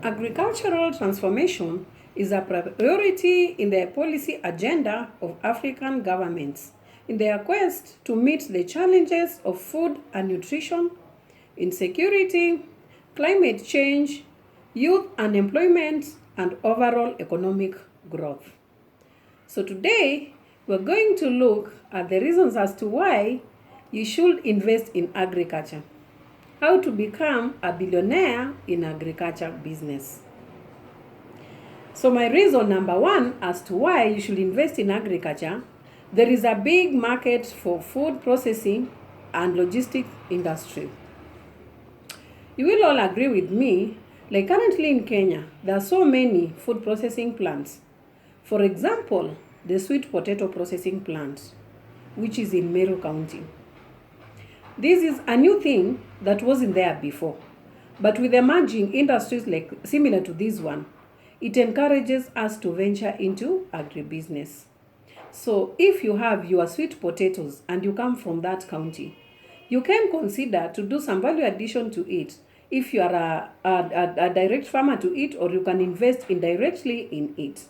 Agricultural transformation is a priority in the policy agenda of African governments in their quest to meet the challenges of food and nutrition, insecurity, climate change, youth unemployment, and overall economic growth. So today, we're going to look at the reasons as to why you should invest in agriculture. How to become a billionaire in agriculture business. So my reason number one as to why you should invest in agriculture, there is a big market for food processing and logistic industry. You will all agree with me, like currently in Kenya, there are so many food processing plants. For example, the sweet potato processing plant, which is in Meru County. This is a new thing that wasn't there before. But with emerging industries like similar to this one, it encourages us to venture into agribusiness. So if you have your sweet potatoes and you come from that county, you can consider to do some value addition to it if you are a direct farmer to it, or you can invest indirectly in it.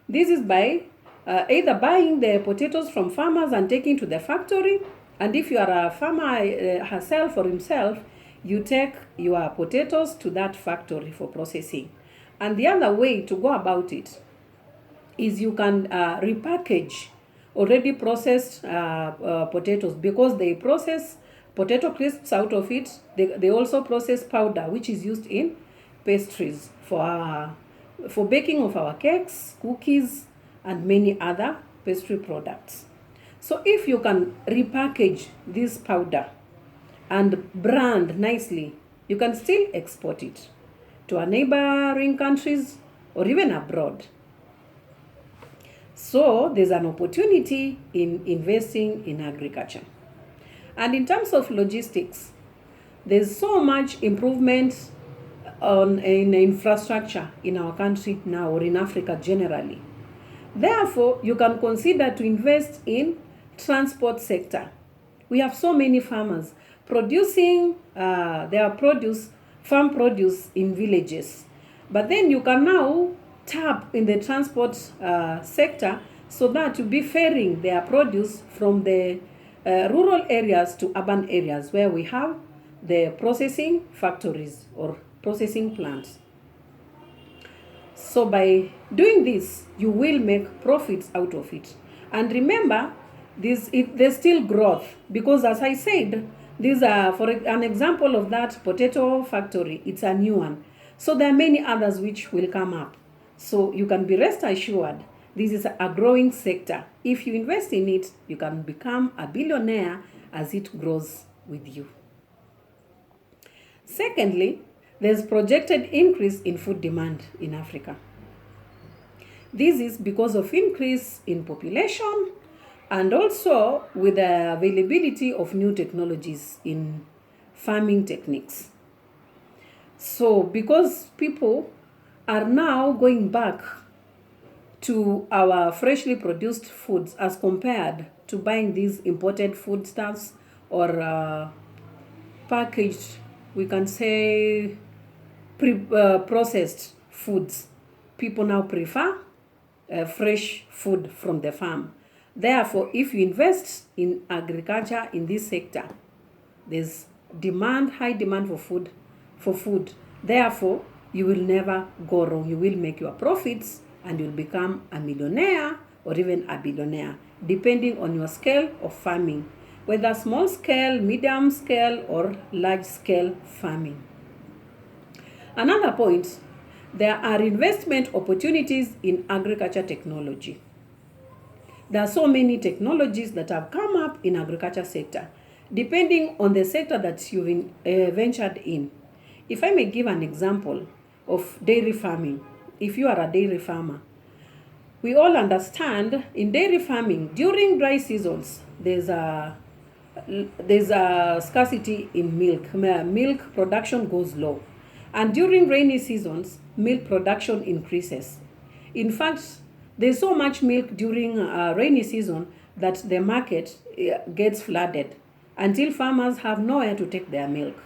This is by either buying the potatoes from farmers and taking to the factory, and if you are a farmer herself or himself, you take your potatoes to that factory for processing. And the other way to go about it is you can repackage already processed potatoes, because they process potato crisps out of it. They also process powder, which is used in pastries for baking of our cakes, cookies, and many other pastry products. So if you can repackage this powder and brand nicely, you can still export it to our neighboring countries or even abroad. So there's an opportunity in investing in agriculture. And in terms of logistics, there's so much improvement in infrastructure in our country now, or in Africa generally. Therefore, you can consider to invest in transport sector. We have so many farmers producing their produce, farm produce in villages. But then you can now tap in the transport sector so that you'll be ferrying their produce from the rural areas to urban areas where we have the processing factories or processing plants. So by doing this, you will make profits out of it. And remember, there's still growth, because as I said, these are, for an example of that potato factory, it's a new one. So there are many others which will come up. So you can be rest assured, this is a growing sector. If you invest in it, you can become a billionaire as it grows with you. Secondly, there's projected increase in food demand in Africa. This is because of increase in population and also with the availability of new technologies in farming techniques. So because people are now going back to our freshly produced foods as compared to buying these imported foodstuffs or packaged, we can say processed foods. People now prefer fresh food from the farm. Therefore, if you invest in agriculture in this sector, there's high demand for food. Therefore, you will never go wrong. You will make your profits and you'll become a millionaire or even a billionaire, depending on your scale of farming, whether small scale, medium scale, or large scale farming. Another point, there are investment opportunities in agriculture technology. There are so many technologies that have come up in agriculture sector, depending on the sector that you've ventured in. If I may give an example of dairy farming, if you are a dairy farmer, we all understand in dairy farming, during dry seasons, there's a scarcity in milk. Milk production goes low. And during rainy seasons, milk production increases. In fact, there's so much milk during rainy season that the market gets flooded until farmers have nowhere to take their milk.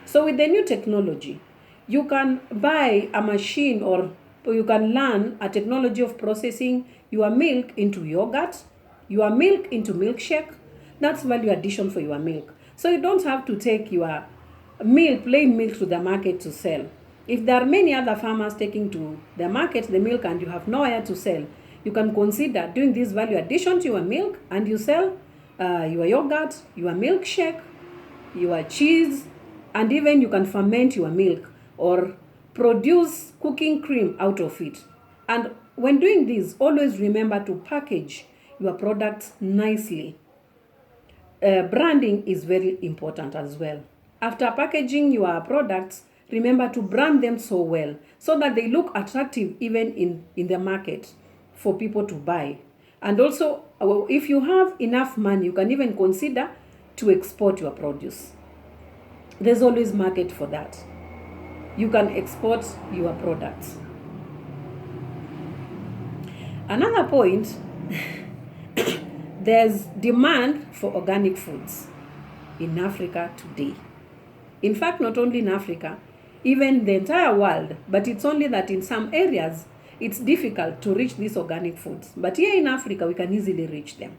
So with the new technology, You can buy a machine, or you can learn a technology of processing your milk into yogurt, your milk into milkshake. That's value addition for your milk. So you don't have to take your milk, plain milk, to the market to sell. If there are many other farmers taking to the market the milk and you have nowhere to sell, you can consider doing this value addition to your milk, and you sell your yogurt, your milkshake, your cheese, and even you can ferment your milk or produce cooking cream out of it. And when doing this, always remember to package your products nicely. Branding is very important as well. After packaging your products, remember to brand them so well so that they look attractive even in the market for people to buy. And also, if you have enough money, you can even consider to export your produce. There's always market for that. You can export your products. Another point, there's demand for organic foods in Africa today. In fact, not only in Africa, even the entire world, but it's only that in some areas it's difficult to reach these organic foods. But here in Africa, we can easily reach them.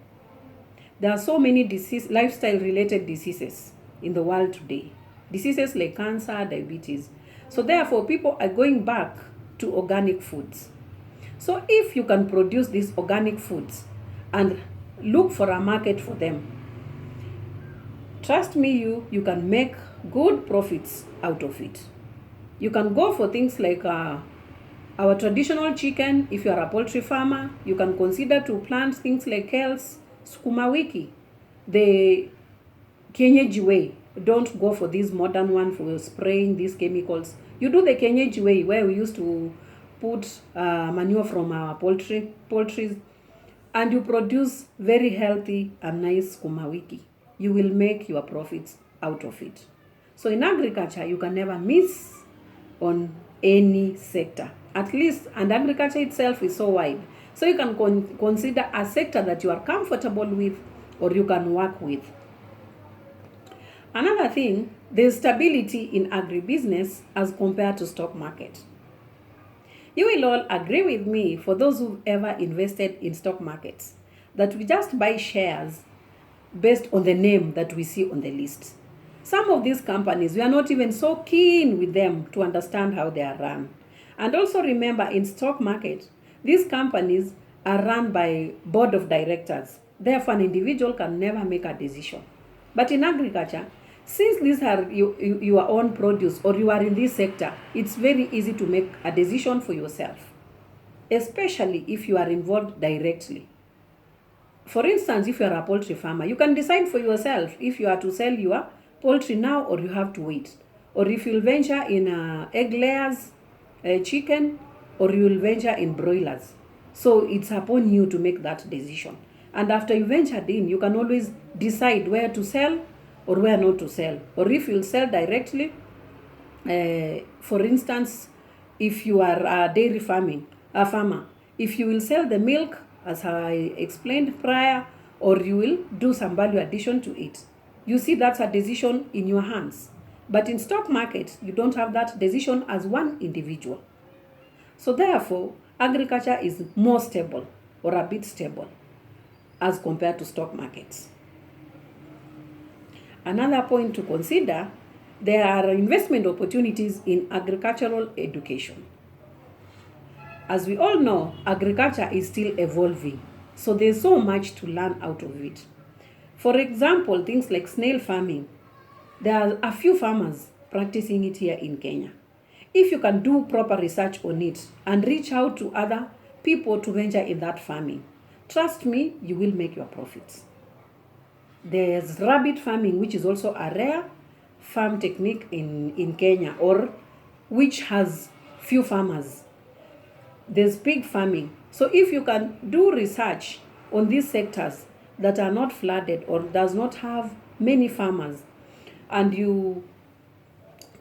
There are so many lifestyle-related diseases in the world today. Diseases like cancer, diabetes. So therefore, people are going back to organic foods. So if you can produce these organic foods and look for a market for them, trust me, you can make good profits out of it. You can go for things like our traditional chicken. If you are a poultry farmer, you can consider to plant things like kales, sukuma wiki, the kienyeji way. Don't go for this modern one for spraying these chemicals. You do the kienyeji way, where we used to put manure from our poultries, and you produce very healthy and nice sukuma wiki. You will make your profits out of it. So in agriculture, you can never miss on any sector. At least, and agriculture itself is so wide. So you can consider a sector that you are comfortable with or you can work with. Another thing, there's stability in agribusiness as compared to stock market. You will all agree with me, for those who've ever invested in stock markets, that we just buy shares based on the name that we see on the list. Some of these companies, we are not even so keen with them to understand how they are run. And also remember, in stock market, these companies are run by board of directors. Therefore, an individual can never make a decision. But in agriculture, since these are your own produce, or you are in this sector, it's very easy to make a decision for yourself, especially if you are involved directly. For instance, if you are a poultry farmer, you can decide for yourself if you are to sell your poultry now or you have to wait. Or if you'll venture in egg layers, chicken, or you will venture in broilers. So it's upon you to make that decision. And after you ventured in, you can always decide where to sell or where not to sell. Or if you'll sell directly, for instance, if you are a dairy farmer, if you will sell the milk, as I explained prior, or you will do some value addition to it. You see, that's a decision in your hands. But in stock market, you don't have that decision as one individual. So therefore, agriculture is more stable, or a bit stable, as compared to stock markets. Another point to consider, there are investment opportunities in agricultural education. As we all know, agriculture is still evolving, so there's so much to learn out of it. For example, things like snail farming, there are a few farmers practicing it here in Kenya. If you can do proper research on it and reach out to other people to venture in that farming, trust me, you will make your profits. There's rabbit farming, which is also a rare farm technique in Kenya, or which has few farmers. There's pig farming. So if you can do research on these sectors that are not flooded or does not have many farmers, and you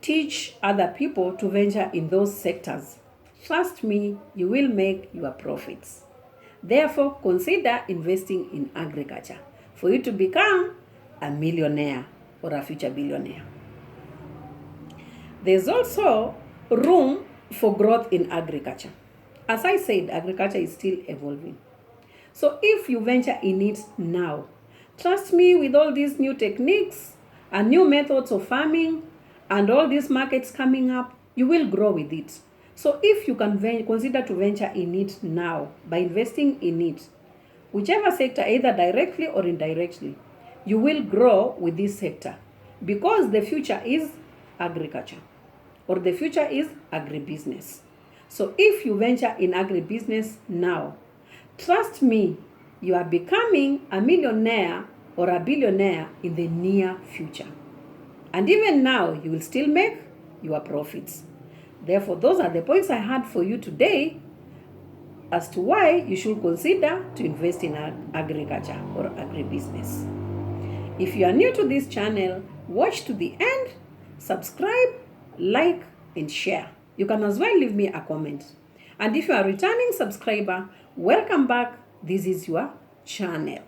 teach other people to venture in those sectors, trust me, you will make your profits. Therefore, consider investing in agriculture for you to become a millionaire or a future billionaire. There's also room for growth in agriculture. As I said, agriculture is still evolving. So if you venture in it now, trust me, with all these new techniques and new methods of farming and all these markets coming up, you will grow with it. So if you can consider to venture in it now by investing in it, whichever sector, either directly or indirectly, you will grow with this sector because the future is agriculture or the future is agribusiness. So if you venture in agribusiness now, trust me, you are becoming a millionaire or a billionaire in the near future. And even now, you will still make your profits. Therefore, those are the points I had for you today as to why you should consider to invest in agriculture or agribusiness. If you are new to this channel, watch to the end, subscribe, like, and share. You can as well leave me a comment. And if you are a returning subscriber, welcome back. This is your channel.